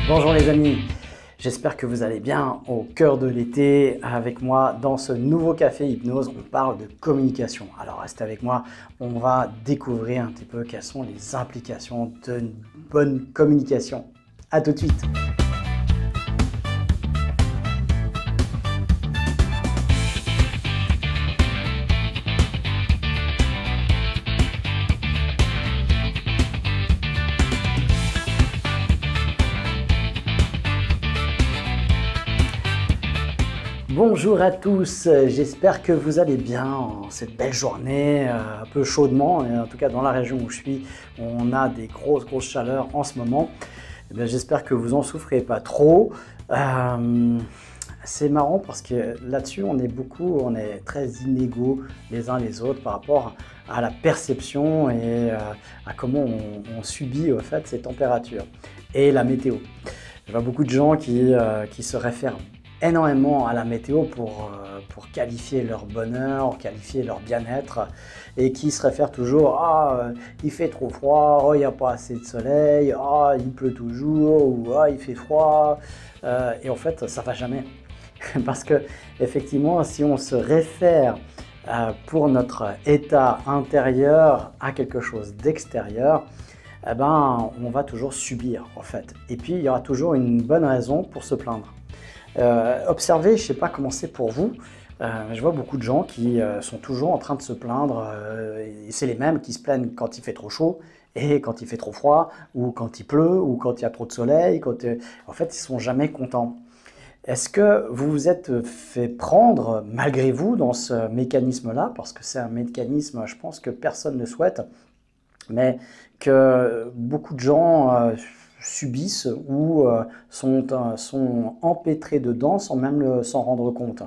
Bonjour les amis, j'espère que vous allez bien au cœur de l'été avec moi dans ce nouveau café hypnose. On parle de communication. Alors restez avec moi, on va découvrir un petit peu quelles sont les implications d'une bonne communication. A tout de suite. Bonjour à tous, j'espère que vous allez bien en cette belle journée, un peu chaudement, et en tout cas dans la région où je suis, on a des grosses chaleurs en ce moment. J'espère que vous en souffrez pas trop. C'est marrant parce que là-dessus on est très inégaux les uns les autres par rapport à la perception et à comment on subit au fait ces températures et la météo. Je vois beaucoup de gens qui se réfèrent énormément à la météo pour qualifier leur bonheur, qualifier leur bien-être et qui se réfèrent toujours à il fait trop froid, il n'y a pas assez de soleil, il pleut toujours ou il fait froid et en fait ça va jamais parce que effectivement si on se réfère pour notre état intérieur à quelque chose d'extérieur, on va toujours subir en fait et puis il y aura toujours une bonne raison pour se plaindre. Observez, je ne sais pas comment c'est pour vous, je vois beaucoup de gens qui sont toujours en train de se plaindre, et c'est les mêmes qui se plaignent quand il fait trop chaud et quand il fait trop froid, ou quand il pleut, ou quand il y a trop de soleil, en fait ils ne sont jamais contents. Est-ce que vous vous êtes fait prendre malgré vous dans ce mécanisme-là, parce que c'est un mécanisme, je pense que personne ne souhaite, mais que beaucoup de gens subissent ou sont empêtrés dedans sans même s'en rendre compte.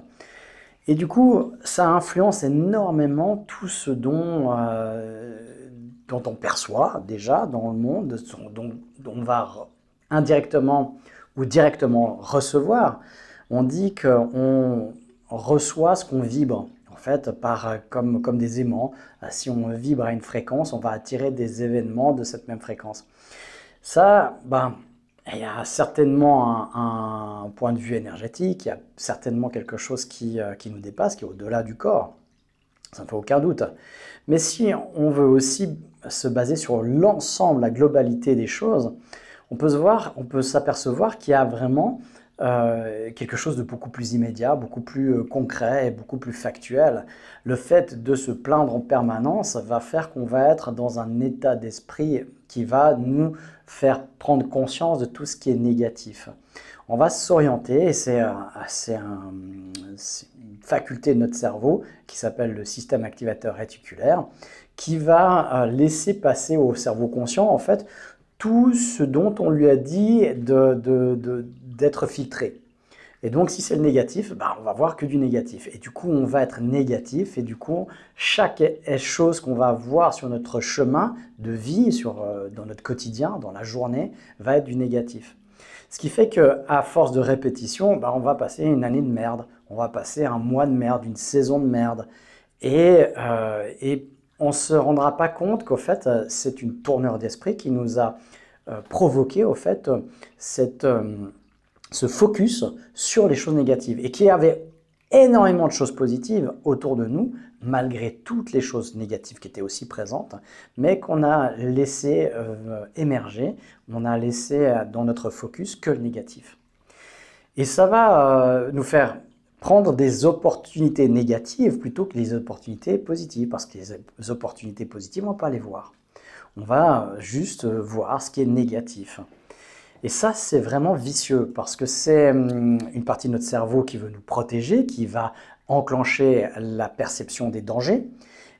Et du coup, ça influence énormément tout ce dont on perçoit déjà dans le monde, dont on va indirectement ou directement recevoir. On dit qu'on reçoit ce qu'on vibre. En fait, comme des aimants, si on vibre à une fréquence, on va attirer des événements de cette même fréquence. Ça, il y a certainement un point de vue énergétique, il y a certainement quelque chose qui nous dépasse, qui est au-delà du corps, ça ne fait aucun doute. Mais si on veut aussi se baser sur l'ensemble, la globalité des choses, on peut s'apercevoir qu'il y a vraiment quelque chose de beaucoup plus immédiat, beaucoup plus concret et beaucoup plus factuel. Le fait de se plaindre en permanence va faire qu'on va être dans un état d'esprit qui va nous faire prendre conscience de tout ce qui est négatif. On va s'orienter, et c'est une faculté de notre cerveau qui s'appelle le système activateur réticulaire, qui va laisser passer au cerveau conscient en fait tout ce dont on lui a dit d'être filtré. Et donc si c'est le négatif, on va voir que du négatif. Et du coup, on va être négatif et du coup, chaque chose qu'on va voir sur notre chemin de vie, dans notre quotidien, dans la journée, va être du négatif. Ce qui fait qu'à force de répétition, on va passer une année de merde, on va passer un mois de merde, une saison de merde. Et on ne se rendra pas compte qu'au fait, c'est une tournure d'esprit qui nous a provoqué au fait ce focus sur les choses négatives et qui avait énormément de choses positives autour de nous, malgré toutes les choses négatives qui étaient aussi présentes, mais qu'on a laissé émerger, on a laissé dans notre focus que le négatif. Et ça va nous faire prendre des opportunités négatives plutôt que les opportunités positives, parce que les opportunités positives, on ne va pas les voir. On va juste voir ce qui est négatif. Et ça, c'est vraiment vicieux parce que c'est une partie de notre cerveau qui veut nous protéger, qui va enclencher la perception des dangers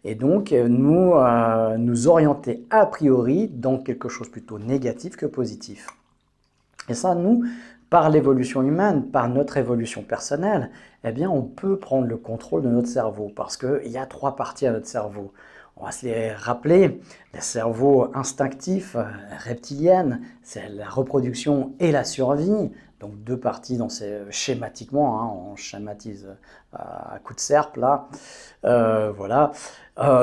et donc nous orienter a priori dans quelque chose plutôt négatif que positif. Et ça, nous, par l'évolution humaine, par notre évolution personnelle, on peut prendre le contrôle de notre cerveau parce qu'il y a 3 parties à notre cerveau. On va se les rappeler, le cerveau instinctif, reptilien, c'est la reproduction et la survie. Donc 2 parties schématiquement, on schématise à coup de serpe là. Voilà.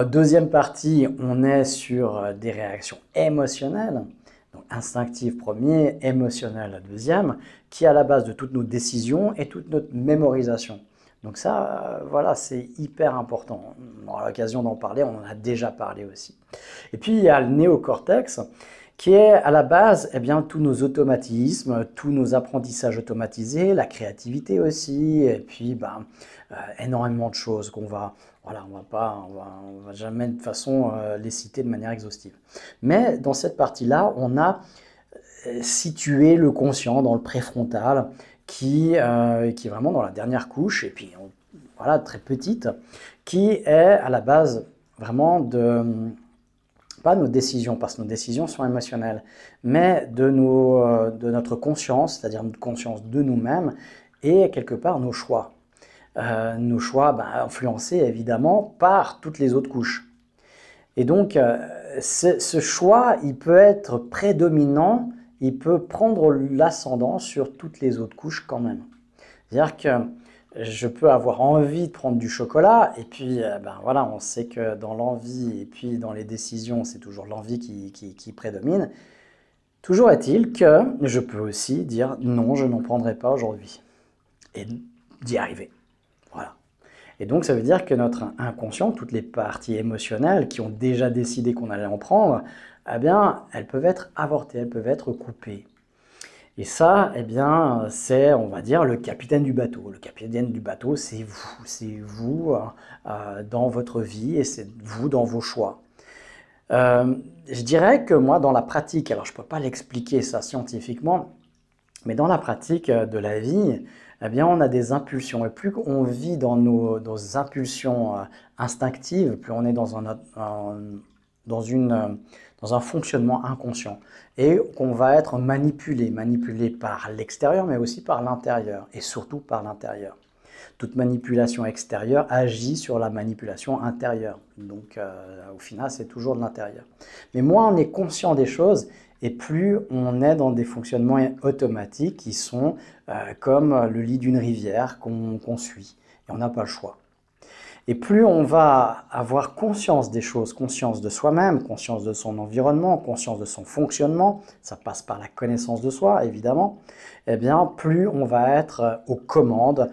Deuxième partie, on est sur des réactions émotionnelles. Donc instinctive premier, émotionnelle la deuxième, qui est à la base de toutes nos décisions et toute notre mémorisation. Donc ça, voilà, c'est hyper important. On aura l'occasion d'en parler, on en a déjà parlé aussi. Et puis il y a le néocortex, qui est à la base tous nos automatismes, tous nos apprentissages automatisés, la créativité aussi, et puis énormément de choses qu'on va, voilà, on va jamais de toute façon les citer de manière exhaustive. Mais dans cette partie-là, on a situé le conscient dans le préfrontal, qui est vraiment dans la dernière couche, et puis voilà, très petite, qui est à la base vraiment pas nos décisions, parce que nos décisions sont émotionnelles, mais de notre conscience, c'est-à-dire notre conscience de nous-mêmes, et quelque part nos choix. Nos choix influencés évidemment par toutes les autres couches. Et donc, ce choix, il peut être prédominant, il peut prendre l'ascendant sur toutes les autres couches quand même. C'est-à-dire que je peux avoir envie de prendre du chocolat, et puis voilà, on sait que dans l'envie et puis dans les décisions, c'est toujours l'envie qui prédomine. Toujours est-il que je peux aussi dire non, je n'en prendrai pas aujourd'hui, et d'y arriver. Voilà. Et donc ça veut dire que notre inconscient, toutes les parties émotionnelles qui ont déjà décidé qu'on allait en prendre, elles peuvent être avortées, elles peuvent être coupées. Et ça, c'est, on va dire, le capitaine du bateau. Le capitaine du bateau, c'est vous dans votre vie, et c'est vous dans vos choix. Je dirais que moi, dans la pratique, alors je ne peux pas l'expliquer ça scientifiquement, mais dans la pratique de la vie, on a des impulsions. Et plus on vit dans nos impulsions instinctives, plus on est dans un fonctionnement inconscient, et qu'on va être manipulé par l'extérieur, mais aussi par l'intérieur, et surtout par l'intérieur. Toute manipulation extérieure agit sur la manipulation intérieure, donc au final c'est toujours de l'intérieur. Mais moins on est conscient des choses, et plus on est dans des fonctionnements automatiques qui sont comme le lit d'une rivière qu'on suit, et on n'a pas le choix. Et plus on va avoir conscience des choses, conscience de soi-même, conscience de son environnement, conscience de son fonctionnement, ça passe par la connaissance de soi évidemment, plus on va être aux commandes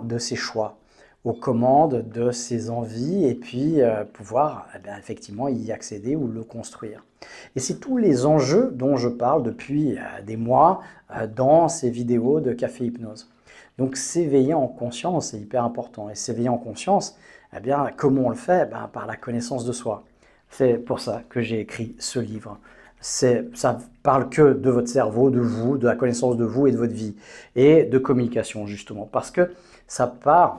de ses choix, aux commandes de ses envies, et puis pouvoir effectivement y accéder ou le construire. Et c'est tous les enjeux dont je parle depuis des mois dans ces vidéos de Café Hypnose. Donc s'éveiller en conscience, c'est hyper important. Et s'éveiller en conscience, comment on le fait? Par la connaissance de soi. C'est pour ça que j'ai écrit ce livre. Ça ne parle que de votre cerveau, de vous, de la connaissance de vous et de votre vie. Et de communication, justement. Parce que ça part,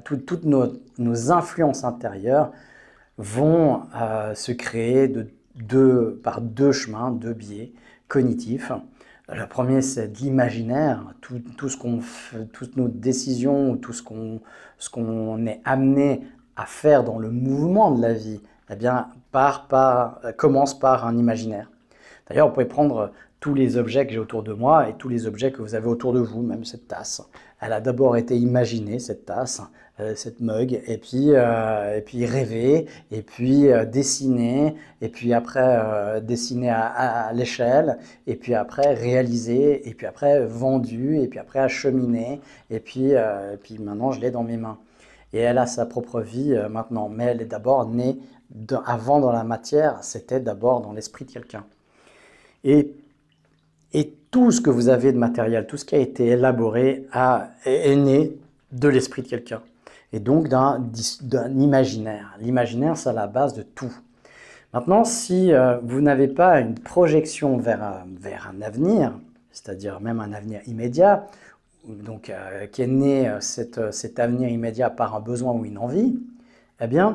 toutes nos influences intérieures vont se créer par deux chemins, deux biais cognitifs. Le premier, c'est de l'imaginaire, tout ce qu'on fait, toutes nos décisions, tout ce qu'on est amené à faire dans le mouvement de la vie, commence par un imaginaire. D'ailleurs, vous pouvez prendre tous les objets que j'ai autour de moi et tous les objets que vous avez autour de vous, même cette tasse. Elle a d'abord été imaginée, cette tasse, cette mug, et puis rêvée, et puis dessinée, et puis après dessinée à l'échelle, et puis après réalisée, et puis après vendue, et puis après acheminée, et puis maintenant je l'ai dans mes mains. Et elle a sa propre vie maintenant, mais elle est d'abord née, avant dans la matière, c'était d'abord dans l'esprit de quelqu'un. Et tout ce que vous avez de matériel, tout ce qui a été élaboré est né de l'esprit de quelqu'un. Et donc d'un imaginaire. L'imaginaire, c'est la base de tout. Maintenant, si vous n'avez pas une projection vers un avenir, c'est-à-dire même un avenir immédiat, donc qui est né cet avenir immédiat par un besoin ou une envie, il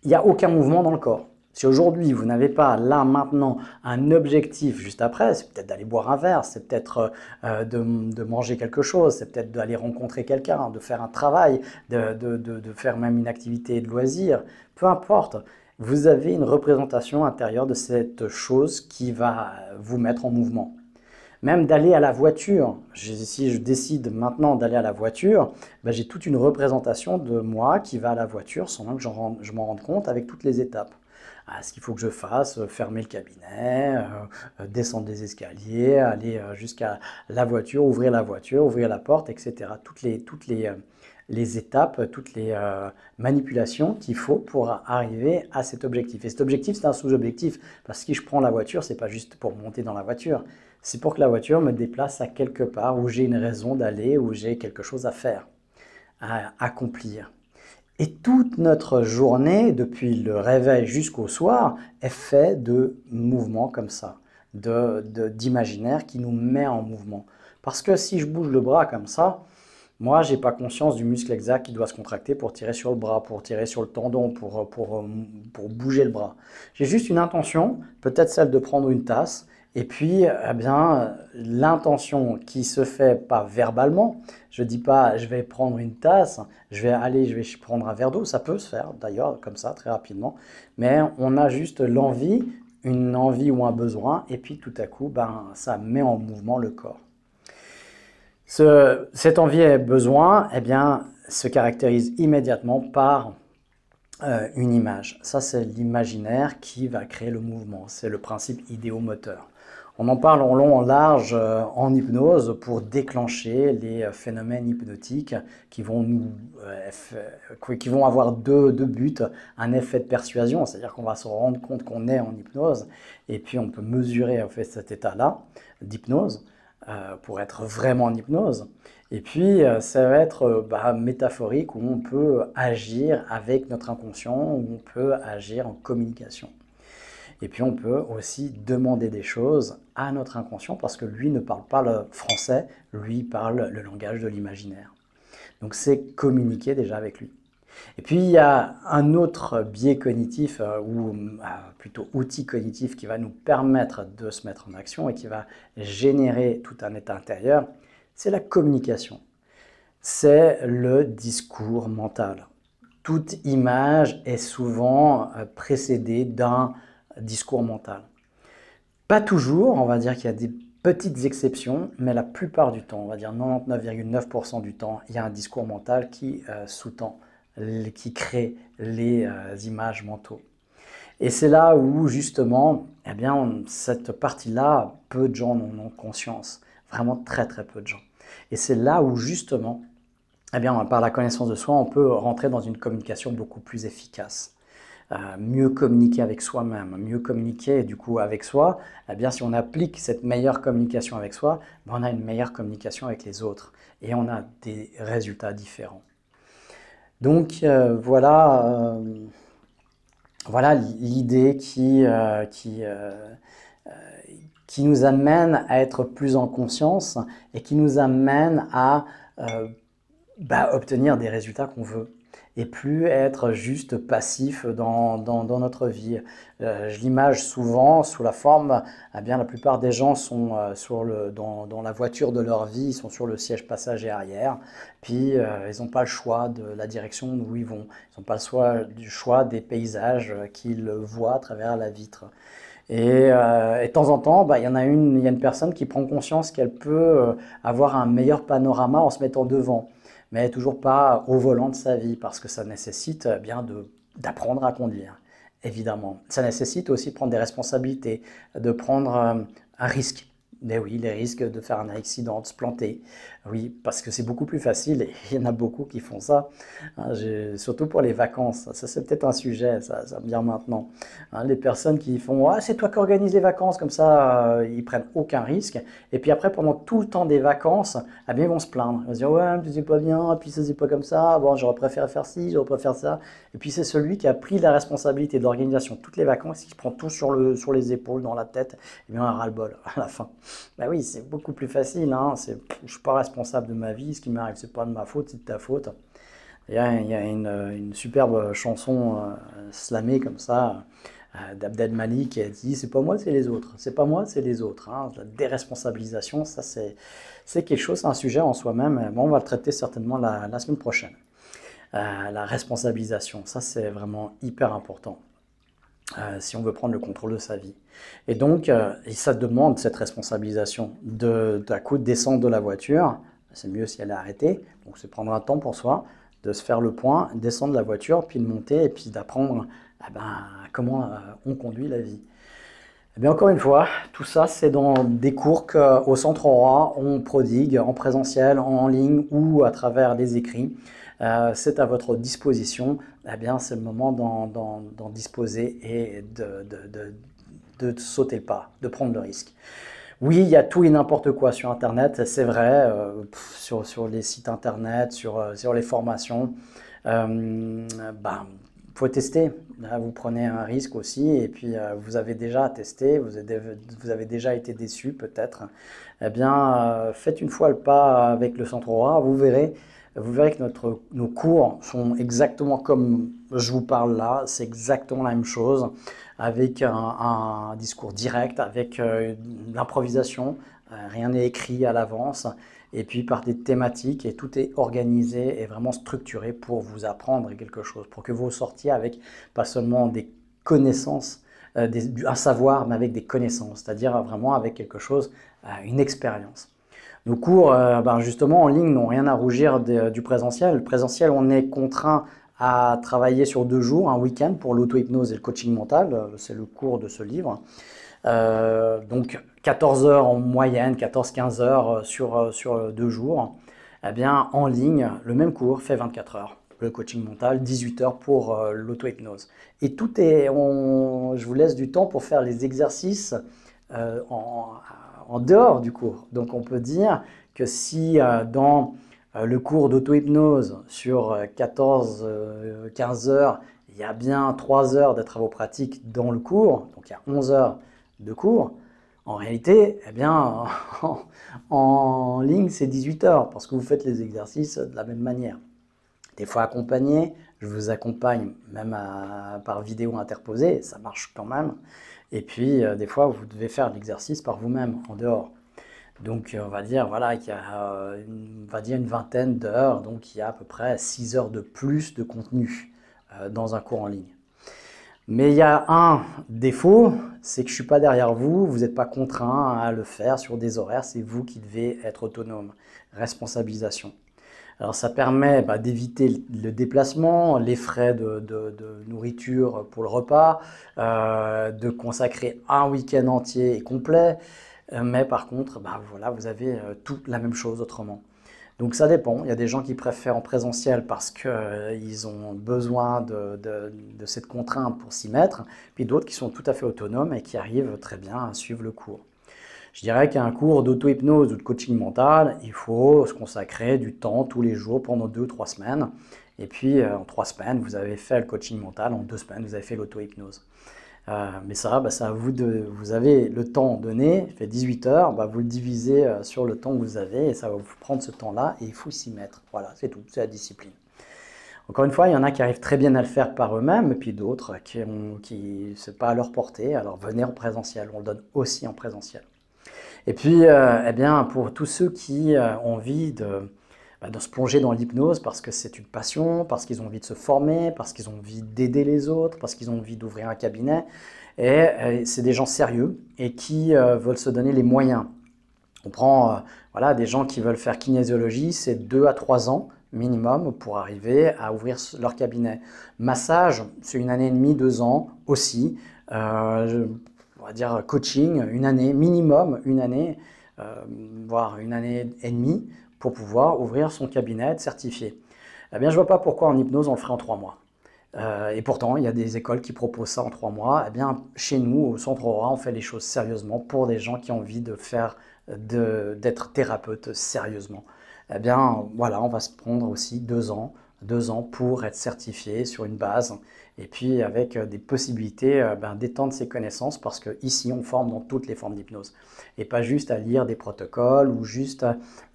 n'y a aucun mouvement dans le corps. Si aujourd'hui vous n'avez pas là maintenant un objectif juste après, c'est peut-être d'aller boire un verre, c'est peut-être de manger quelque chose, c'est peut-être d'aller rencontrer quelqu'un, de faire un travail, de faire même une activité de loisir, peu importe. Vous avez une représentation intérieure de cette chose qui va vous mettre en mouvement. Même d'aller à la voiture, si je décide maintenant d'aller à la voiture, j'ai toute une représentation de moi qui va à la voiture sans que je m'en rende compte avec toutes les étapes. ce qu'il faut que je fasse, fermer le cabinet, descendre des escaliers, aller jusqu'à la voiture, ouvrir la porte, etc. Les étapes, toutes les manipulations qu'il faut pour arriver à cet objectif. Et cet objectif, c'est un sous-objectif, parce que si je prends la voiture, c'est pas juste pour monter dans la voiture, c'est pour que la voiture me déplace à quelque part où j'ai une raison d'aller, où j'ai quelque chose à faire, à accomplir. Et toute notre journée, depuis le réveil jusqu'au soir, est faite de mouvements comme ça, d'imaginaire qui nous met en mouvement. Parce que si je bouge le bras comme ça, moi, je n'ai pas conscience du muscle exact qui doit se contracter pour tirer sur le bras, pour tirer sur le tendon, pour bouger le bras. J'ai juste une intention, peut-être celle de prendre une tasse, et puis, eh bien, l'intention qui se fait pas verbalement, je ne dis pas je vais prendre une tasse, je vais prendre un verre d'eau, ça peut se faire d'ailleurs comme ça très rapidement, mais on a juste l'envie, une envie ou un besoin, et puis tout à coup, ben, ça met en mouvement le corps. Cette envie et besoin, eh bien, se caractérise immédiatement par une image. Ça, c'est l'imaginaire qui va créer le mouvement. C'est le principe idéomoteur. On en parle en long, en large en hypnose pour déclencher les phénomènes hypnotiques qui vont avoir deux buts. Un effet de persuasion, c'est-à-dire qu'on va se rendre compte qu'on est en hypnose et puis on peut mesurer en fait cet état-là d'hypnose pour être vraiment en hypnose. Et puis, ça va être métaphorique où on peut agir avec notre inconscient, où on peut agir en communication. Et puis, on peut aussi demander des choses à notre inconscient parce que lui ne parle pas le français, lui parle le langage de l'imaginaire. Donc, c'est communiquer déjà avec lui. Et puis, il y a un autre biais cognitif, ou plutôt outil cognitif qui va nous permettre de se mettre en action et qui va générer tout un état intérieur, c'est la communication. C'est le discours mental. Toute image est souvent précédée d'un discours mental. Pas toujours, on va dire qu'il y a des petites exceptions, mais la plupart du temps, on va dire 99,9% du temps, il y a un discours mental qui sous-tend, qui crée les images mentaux. Et c'est là où justement, eh bien, cette partie-là, peu de gens en ont conscience, vraiment très très peu de gens. Et c'est là où justement, eh bien, par la connaissance de soi, on peut rentrer dans une communication beaucoup plus efficace. Mieux communiquer avec soi-même, mieux communiquer du coup avec soi, eh bien, si on applique cette meilleure communication avec soi, ben, on a une meilleure communication avec les autres et on a des résultats différents. Donc voilà l'idée qui nous amène à être plus en conscience et qui nous amène à obtenir des résultats qu'on veut et plus être juste passif dans notre vie. Je l'image souvent sous la forme, eh bien, la plupart des gens sont dans la voiture de leur vie, ils sont sur le siège passager arrière, puis ils n'ont pas le choix de la direction où ils vont, ils n'ont pas le choix des paysages qu'ils voient à travers la vitre. Et de temps en temps, il y a une personne qui prend conscience qu'elle peut avoir un meilleur panorama en se mettant devant, mais toujours pas au volant de sa vie, parce que ça nécessite bien d'apprendre à conduire, évidemment. Ça nécessite aussi de prendre des responsabilités, de prendre un risque. Mais oui, les risques de faire un accident, de se planter. Oui, parce que c'est beaucoup plus facile et il y en a beaucoup qui font ça. Hein, surtout pour les vacances. Ça c'est peut-être un sujet, ça me vient maintenant. Hein, les personnes qui font « c'est toi qui organises les vacances », comme ça, ils prennent aucun risque. Et puis après, pendant tout le temps des vacances, eh bien, ils vont se plaindre. Ils vont se dire « ouais, mais c'est pas bien, et puis ça c'est pas comme ça, bon, j'aurais préféré faire ci, j'aurais préféré faire ça ». Et puis c'est celui qui a pris la responsabilité de l'organisation de toutes les vacances, qui prend tout sur les épaules, dans la tête, et bien on a ras-le-bol à la fin. Ben oui, c'est beaucoup plus facile, hein. Je ne suis pas responsable de ma vie, ce qui m'arrive, c'est pas de ma faute, c'est de ta faute. Il y a une superbe chanson slamée comme ça, d'Abdel Malik qui a dit « c'est pas moi, c'est les autres, c'est pas moi, c'est les autres hein. ». La déresponsabilisation, ça c'est quelque chose, c'est un sujet en soi-même, bon, on va le traiter certainement la semaine prochaine. La responsabilisation, ça c'est vraiment hyper important. Si on veut prendre le contrôle de sa vie. Et donc, ça demande cette responsabilisation d'un coup de descendre de la voiture, c'est mieux si elle est arrêtée, donc c'est prendre un temps pour soi, de se faire le point, descendre de la voiture, puis de monter, et puis d'apprendre comment on conduit la vie. Eh bien, encore une fois, tout ça, c'est dans des cours qu'au Centre Aura, on prodigue en présentiel, en ligne ou à travers des écrits. C'est à votre disposition. Eh bien, c'est le moment d'en disposer et de sauter le pas, de prendre le risque. Oui, il y a tout et n'importe quoi sur Internet, c'est vrai, sur les sites Internet, sur les formations. Faut tester. Là, vous prenez un risque aussi, et puis vous avez déjà testé, vous avez déjà été déçu peut-être. Eh bien, faites une fois le pas avec le Centre Aura, vous verrez que nos cours sont exactement comme je vous parle là, c'est exactement la même chose, avec un discours direct, avec l'improvisation, rien n'est écrit à l'avance, et puis par des thématiques, et tout est organisé et vraiment structuré pour vous apprendre quelque chose, pour que vous sortiez avec pas seulement des connaissances, un savoir, mais avec des connaissances, c'est-à-dire vraiment avec quelque chose, une expérience. Nos cours, justement, en ligne n'ont rien à rougir du présentiel. Le présentiel, on est contraint à travailler sur 2 jours, un week-end pour l'auto-hypnose et le coaching mental, c'est le cours de ce livre. Donc 14 heures en moyenne, 14-15 heures sur 2 jours. Eh bien, en ligne, le même cours fait 24 heures. Le coaching mental, 18 heures pour l'auto-hypnose. Et tout est, je vous laisse du temps pour faire les exercices en dehors du cours. Donc on peut dire que si dans le cours d'auto-hypnose sur 14-15 heures, il y a bien 3 heures de travaux pratiques dans le cours, donc il y a 11 heures de cours, en réalité, eh bien, en ligne, c'est 18 heures, parce que vous faites les exercices de la même manière. Des fois accompagné, je vous accompagne même par vidéo interposée, ça marche quand même. Et puis, des fois, vous devez faire l'exercice par vous-même, en dehors. Donc, on va dire voilà, qu'il y a une vingtaine d'heures, donc il y a à peu près 6 heures de plus de contenu dans un cours en ligne. Mais il y a un défaut, c'est que je ne suis pas derrière vous, vous n'êtes pas contraint à le faire sur des horaires, c'est vous qui devez être autonome. Responsabilisation. Alors ça permet d'éviter le déplacement, les frais de nourriture pour le repas, de consacrer un week-end entier et complet, mais par contre, voilà, vous avez toute la même chose autrement. Donc ça dépend, il y a des gens qui préfèrent en présentiel parce qu'ils ont besoin de cette contrainte pour s'y mettre, puis d'autres qui sont tout à fait autonomes et qui arrivent très bien à suivre le cours. Je dirais qu'un cours d'auto-hypnose ou de coaching mental, il faut se consacrer du temps tous les jours pendant 2 ou 3 semaines. Et puis en 3 semaines, vous avez fait le coaching mental, en 2 semaines, vous avez fait l'auto-hypnose. Mais ça, c'est à vous vous avez le temps donné, il fait 18 heures, vous le divisez sur le temps que vous avez et ça va vous prendre ce temps-là et il faut s'y mettre. Voilà, c'est tout, c'est la discipline. Encore une fois, il y en a qui arrivent très bien à le faire par eux-mêmes et puis d'autres qui c'est pas à leur portée. Alors venez en présentiel, on le donne aussi en présentiel. Et puis, eh bien, pour tous ceux qui ont envie de se plonger dans l'hypnose parce que c'est une passion, parce qu'ils ont envie de se former, parce qu'ils ont envie d'aider les autres, parce qu'ils ont envie d'ouvrir un cabinet. Et c'est des gens sérieux et qui veulent se donner les moyens. On prend voilà, des gens qui veulent faire kinésiologie, c'est 2 à 3 ans minimum pour arriver à ouvrir leur cabinet. Massage, c'est 1 année et demie, 2 ans aussi. On va dire coaching, 1 année, minimum 1 année, voire 1 année et demie, pour pouvoir ouvrir son cabinet, être certifié. Eh bien, je ne vois pas pourquoi en hypnose on le ferait en 3 mois. Et pourtant, il y a des écoles qui proposent ça en 3 mois. Eh bien, chez nous, au Centre Aura, on fait les choses sérieusement pour des gens qui ont envie d'être thérapeute sérieusement. Eh bien, voilà, on va se prendre aussi 2 ans pour être certifié sur une base et puis avec des possibilités d'étendre ses connaissances parce qu'ici on forme dans toutes les formes d'hypnose et pas juste à lire des protocoles ou juste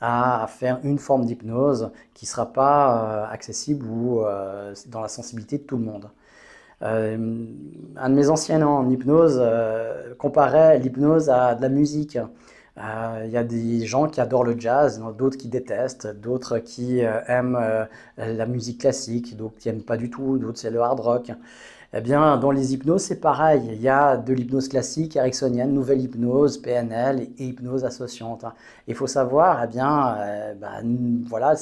à faire une forme d'hypnose qui ne sera pas accessible ou dans la sensibilité de tout le monde. Un de mes anciens en hypnose comparait l'hypnose à de la musique. Il y a des gens qui adorent le jazz, d'autres qui détestent, d'autres qui aiment la musique classique, d'autres qui n'aiment pas du tout, d'autres c'est le hard rock. Eh bien, dans les hypnoses, c'est pareil. Il y a de l'hypnose classique, ericksonienne, nouvelle hypnose, PNL et hypnose associante. Il faut savoir, eh bien, voilà,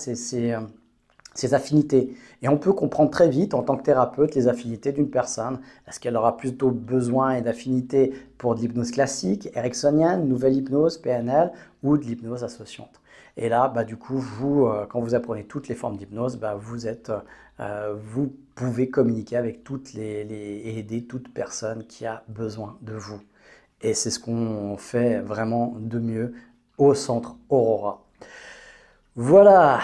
ses affinités. Et on peut comprendre très vite en tant que thérapeute les affinités d'une personne. Est-ce qu'elle aura plutôt besoin et d'affinité pour de l'hypnose classique, ericksonienne, nouvelle hypnose, PNL ou de l'hypnose associante. Et là, du coup, vous, quand vous apprenez toutes les formes d'hypnose, vous pouvez communiquer avec et aider toute personne qui a besoin de vous. Et c'est ce qu'on fait vraiment de mieux au centre Aurora. Voilà,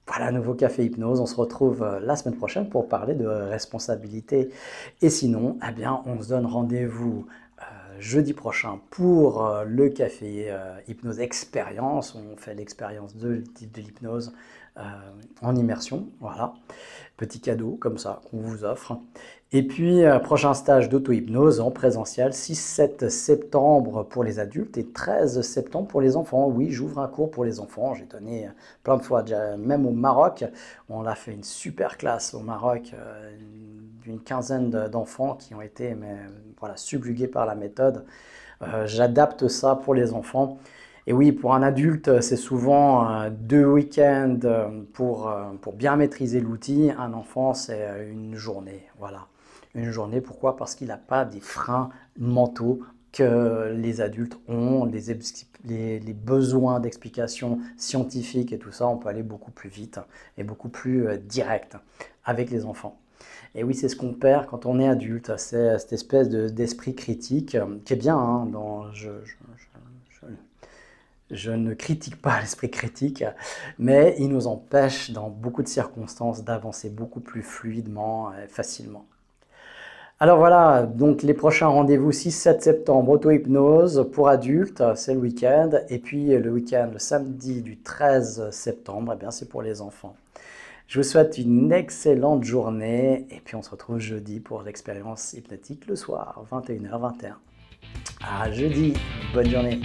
voilà, nouveau Café Hypnose. On se retrouve la semaine prochaine pour parler de responsabilité. Et sinon, eh bien, on se donne rendez-vous jeudi prochain pour le Café Hypnose Expérience. On fait l'expérience de l'hypnose en immersion. Voilà, petit cadeau comme ça qu'on vous offre. Et puis, prochain stage d'auto-hypnose en présentiel, 6-7 septembre pour les adultes et 13 septembre pour les enfants. Oui, j'ouvre un cours pour les enfants. J'ai donné plein de fois, déjà, même au Maroc. On a fait une super classe au Maroc, d'une quinzaine d'enfants qui ont été subjugués par la méthode. J'adapte ça pour les enfants. Et oui, pour un adulte, c'est souvent 2 week-ends pour bien maîtriser l'outil. Un enfant, c'est une journée. Voilà. Une journée, pourquoi? Parce qu'il n'a pas des freins mentaux que les adultes ont, les besoins d'explications scientifiques et tout ça. On peut aller beaucoup plus vite et beaucoup plus direct avec les enfants. Et oui, c'est ce qu'on perd quand on est adulte, c'est cette espèce d'esprit critique qui est bien, hein, je ne critique pas l'esprit critique, mais il nous empêche dans beaucoup de circonstances d'avancer beaucoup plus fluidement et facilement. Alors voilà, donc les prochains rendez-vous 6-7 septembre, auto-hypnose pour adultes, c'est le week-end. Et puis le week-end, le samedi du 13 septembre, eh bien c'est pour les enfants. Je vous souhaite une excellente journée et puis on se retrouve jeudi pour l'expérience hypnotique le soir, 21h-21. À jeudi, bonne journée.